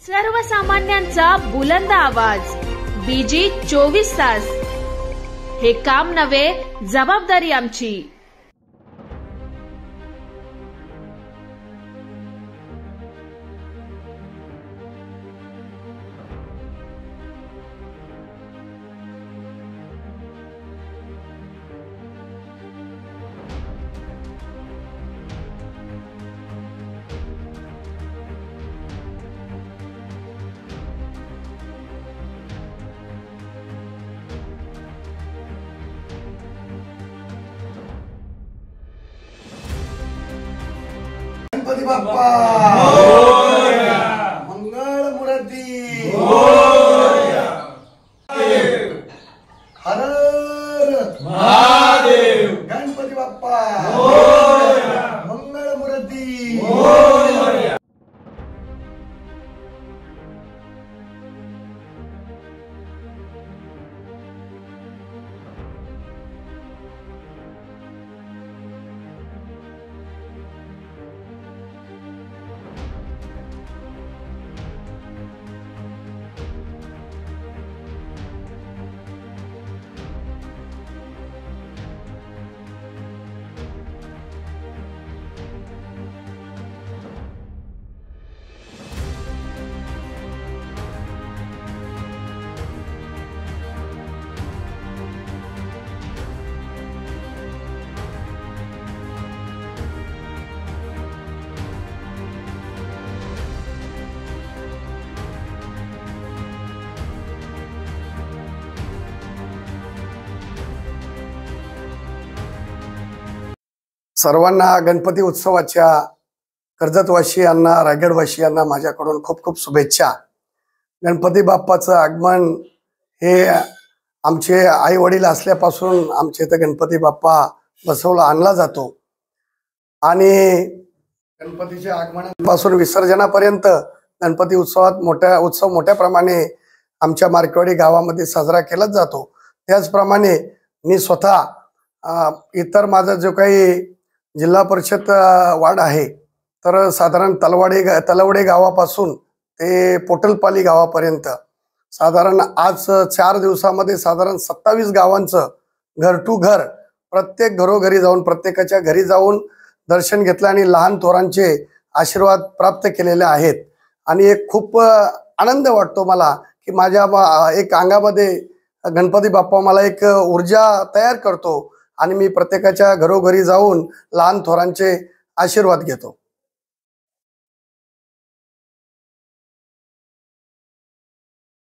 सर्वसामान्यांचा बुलंद आवाज, बीजी 24 तास। हे काम नव्हे, जबाबदारी आमची। गणपती बाप्पा मोरया, मंगळ मूर्ती मोरया, हर महादेव। गणपती बाप्पा मोरया, मंगळ मूर्ती मोरया। सर्वांना गणपती उत्सवाच्या कर्जतवासियांना, रायगडवासियांना माझ्याकडून खूप खूप शुभेच्छा। गणपती बाप्पाचं आगमन हे आमचे आई वडील असल्यापासून आमच्या इथं गणपती बाप्पा बसवला आणला जातो आणि गणपतीच्या आगमनापासून विसर्जनापर्यंत गणपती उत्सवात मोठ्या प्रमाणे आमच्या मार्केवाडी गावामध्ये साजरा केला जातो। त्याचप्रमाणे मी स्वतः इतर जो काही जिल्हा परिषद वार्ड आहे, तर साधारण तलवडे गावापासून ते पोटलपाली गावापर्यंत साधारण आज 4 दिवसामध्ये साधारण 27 गावांचं घर टू घर प्रत्येक घरोघरी जाऊन प्रत्येकाच्या घरी जाऊन दर्शन घेतलं आणि लहान थोरांचे आशीर्वाद प्राप्त केलेले आहेत। आणि एक खूप आनंद वाटतो मला की माझ्या एक अंगामध्ये गणपती बाप्पा मला एक ऊर्जा तयार करतो आणि मी प्रत्येकाच्या घरोघरी जाऊन लहान थोरांचे आशीर्वाद घेतो।